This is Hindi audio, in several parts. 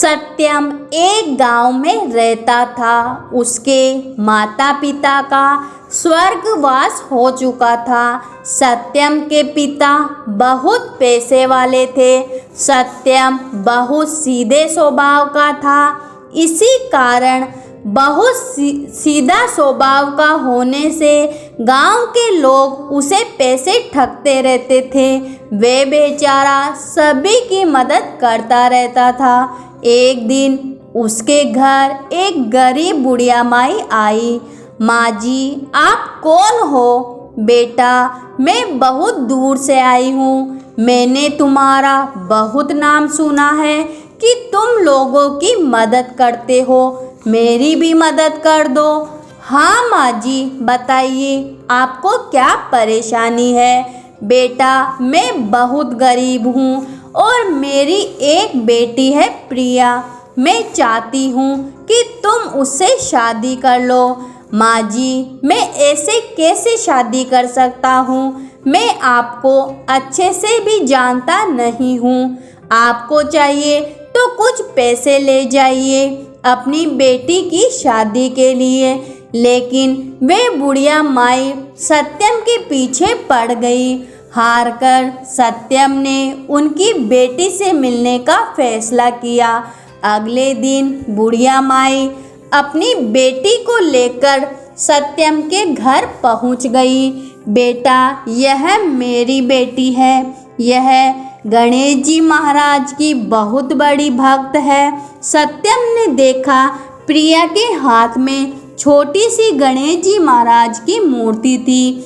सत्यम एक गांव में रहता था। उसके माता पिता का स्वर्गवास हो चुका था। सत्यम के पिता बहुत पैसे वाले थे। सत्यम बहुत सीधे स्वभाव का था। इसी कारण बहुत सीधा स्वभाव का होने से गांव के लोग उसे पैसे ठगते रहते थे। वे बेचारा सभी की मदद करता रहता था। एक दिन उसके घर एक गरीब बुढ़िया माई आई। माँ जी, आप कौन हो? बेटा, मैं बहुत दूर से आई हूँ। मैंने तुम्हारा बहुत नाम सुना है कि तुम लोगों की मदद करते हो। मेरी भी मदद कर दो। हाँ माँ जी, बताइए आपको क्या परेशानी है? बेटा, मैं बहुत गरीब हूँ और मेरी एक बेटी है प्रिया। मैं चाहती हूँ कि तुम उससे शादी कर लो। माँ जी, मैं ऐसे कैसे शादी कर सकता हूँ? मैं आपको अच्छे से भी जानता नहीं हूँ। आपको चाहिए तो कुछ पैसे ले जाइए अपनी बेटी की शादी के लिए। लेकिन वे बुढ़िया माई सत्यम के पीछे पड़ गई। हार कर सत्यम ने उनकी बेटी से मिलने का फैसला किया। अगले दिन बुढ़िया माई अपनी बेटी को लेकर सत्यम के घर पहुंच गई। बेटा, यह मेरी बेटी है। यह गणेश जी महाराज की बहुत बड़ी भक्त है। सत्यम ने देखा प्रिया के हाथ में छोटी सी गणेश जी महाराज की मूर्ति थी।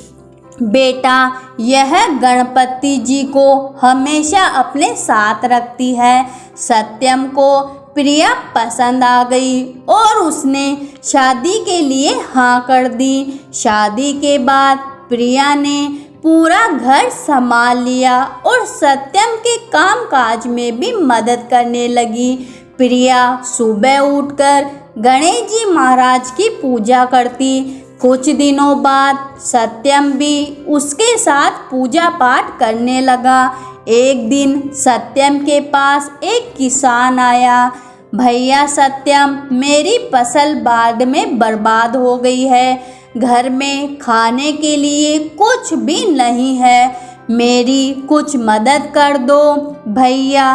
बेटा, यह गणपति जी को हमेशा अपने साथ रखती है। सत्यम को प्रिया पसंद आ गई और उसने शादी के लिए हाँ कर दी। शादी के बाद प्रिया ने पूरा घर संभाल लिया और सत्यम के कामकाज में भी मदद करने लगी। प्रिया सुबह उठकर गणेश जी महाराज की पूजा करती। कुछ दिनों बाद सत्यम भी उसके साथ पूजा पाठ करने लगा। एक दिन सत्यम के पास एक किसान आया। भैया सत्यम, मेरी फसल बाढ़ में बर्बाद हो गई है। घर में खाने के लिए कुछ भी नहीं है। मेरी कुछ मदद कर दो। भैया,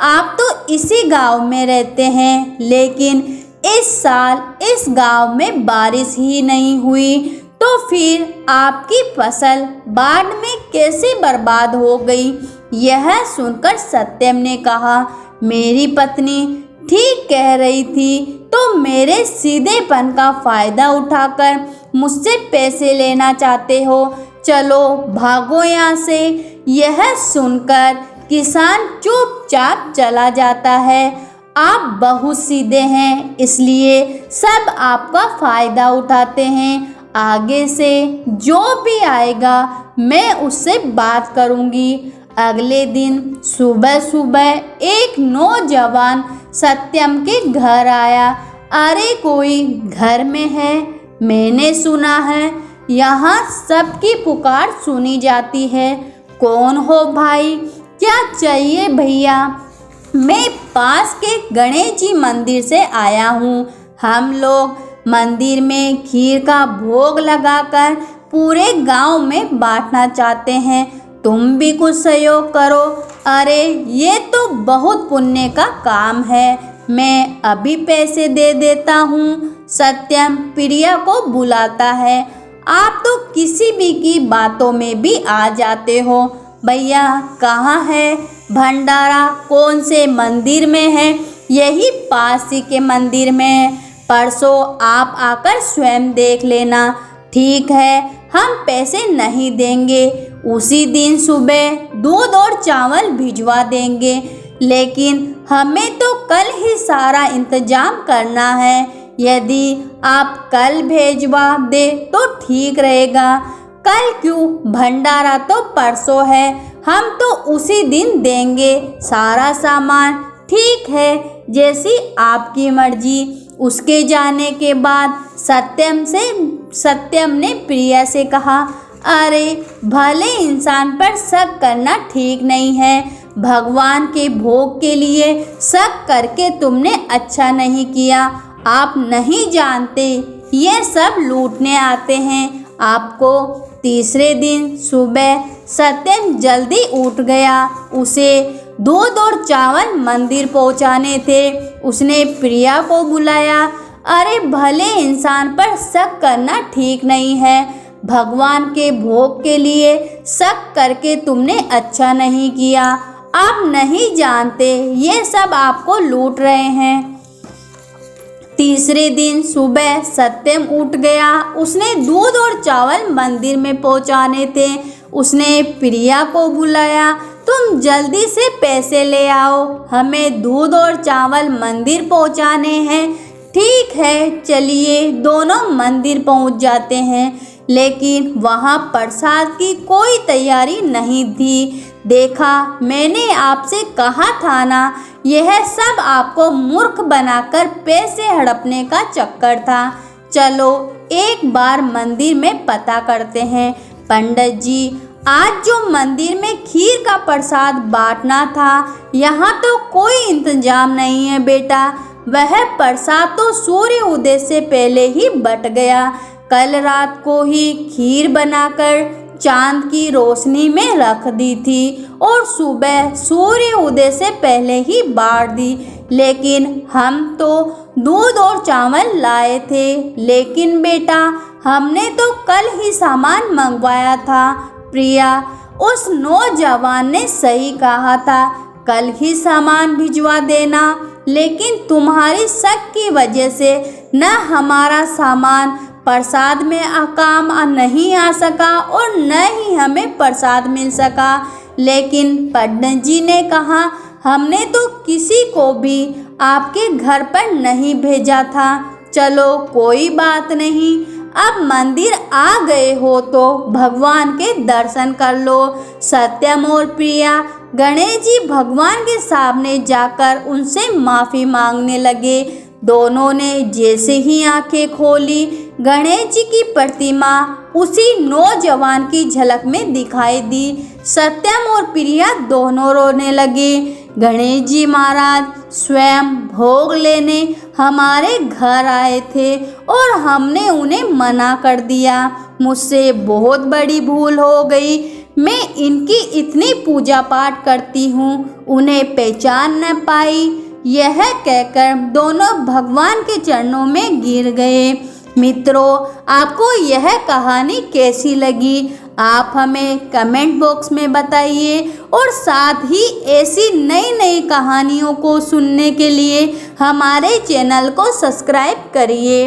आप तो इसी गांव में रहते हैं, लेकिन इस साल इस गांव में बारिश ही नहीं हुई, तो फिर आपकी फसल बाढ़ में कैसे बर्बाद हो गई? यह सुनकर सत्यम ने कहा, मेरी पत्नी ठीक कह रही थी, तो मेरे सीधेपन का फायदा उठाकर मुझसे पैसे लेना चाहते हो। चलो भागो यहाँ से। यह सुनकर किसान चुपचाप चला जाता है। आप बहुत सीधे हैं, इसलिए सब आपका फायदा उठाते हैं। आगे से जो भी आएगा मैं उससे बात करूंगी। अगले दिन सुबह सुबह एक नौजवान सत्यम के घर आया। अरे, कोई घर में है? मैंने सुना है यहाँ सबकी पुकार सुनी जाती है। कौन हो भाई? क्या चाहिए भैया? मैं पास के गणेश जी मंदिर से आया हूँ। हम लोग मंदिर में खीर का भोग लगाकर पूरे गांव में बांटना चाहते हैं। तुम भी कुछ सहयोग करो। अरे, ये तो बहुत पुण्य का काम है। मैं अभी पैसे दे देता हूँ। सत्यम प्रिया को बुलाता है। आप तो किसी भी की बातों में भी आ जाते हो। भैया, कहाँ है भंडारा? कौन से मंदिर में है? यही पास ही के मंदिर में है। परसों आप आकर स्वयं देख लेना। ठीक है, हम पैसे नहीं देंगे। उसी दिन सुबह दूध और चावल भिजवा देंगे, लेकिन हमें तो कल ही सारा इंतजाम करना है। यदि आप कल भेजवा दे तो ठीक रहेगा। कल क्यों? भंडारा तो परसों है। हम तो उसी दिन देंगे सारा सामान। ठीक है, जैसी आपकी मर्जी। उसके जाने के बाद सत्यम ने प्रिया से कहा, अरे, भले इंसान पर शक करना ठीक नहीं है। भगवान के भोग के लिए शक करके तुमने अच्छा नहीं किया। आप नहीं जानते ये सब लूटने आते हैं आपको। तीसरे दिन सुबह सत्यम जल्दी उठ गया। उसे दूध और चावल मंदिर पहुंचाने थे। उसने प्रिया को बुलाया। अरे भले इंसान पर शक करना ठीक नहीं है। भगवान के भोग के लिए शक करके तुमने अच्छा नहीं किया। आप नहीं जानते ये सब आपको लूट रहे हैं। तीसरे दिन सुबह सत्यम उठ गया। उसने दूध और चावल मंदिर में पहुंचाने थे। उसने प्रिया को बुलाया। तुम जल्दी से पैसे ले आओ, हमें दूध और चावल मंदिर पहुंचाने हैं। ठीक है, चलिए दोनों मंदिर पहुंच जाते हैं। लेकिन वहां प्रसाद की कोई तैयारी नहीं थी। देखा, मैंने आपसे कहा था ना, यह सब आपको मूर्ख बनाकर पैसे हड़पने का चक्कर था। चलो एक बार मंदिर में पता करते हैं। पंडित जी, आज जो मंदिर में खीर का प्रसाद बांटना था, यहाँ तो कोई इंतजाम नहीं है बेटा। वह प्रसाद तो सूर्य उदय से पहले ही बट गया। कल रात को ही खीर बनाकर चांद की रोशनी में रख दी थी और सुबह सूर्य उदय से पहले ही बांट दी। लेकिन हम तो दूध और चावल लाए थे। लेकिन बेटा, हमने तो कल ही सामान मंगवाया था। प्रिया, उस नौजवान ने सही कहा था, कल ही सामान भिजवा देना। लेकिन तुम्हारी शक की वजह से न हमारा सामान प्रसाद में काम नहीं आ सका और न ही हमें प्रसाद मिल सका। लेकिन पंडित जी ने कहा, हमने तो किसी को भी आपके घर पर नहीं भेजा था। चलो कोई बात नहीं, अब मंदिर आ गए हो तो भगवान के दर्शन कर लो। सत्यम और प्रिया गणेश जी भगवान के सामने जाकर उनसे माफ़ी मांगने लगे। दोनों ने जैसे ही आंखें खोली, गणेश जी की प्रतिमा उसी नौजवान की झलक में दिखाई दी। सत्यम और प्रिया दोनों रोने लगे। गणेश जी महाराज स्वयं भोग लेने हमारे घर आए थे और हमने उन्हें मना कर दिया। मुझसे बहुत बड़ी भूल हो गई। मैं इनकी इतनी पूजा पाठ करती हूँ, उन्हें पहचान न पाई। यह कहकर दोनों भगवान के चरणों में गिर गए। मित्रों, आपको यह कहानी कैसी लगी? आप हमें कमेंट बॉक्स में बताइए और साथ ही ऐसी नई नई कहानियों को सुनने के लिए हमारे चैनल को सब्सक्राइब करिए।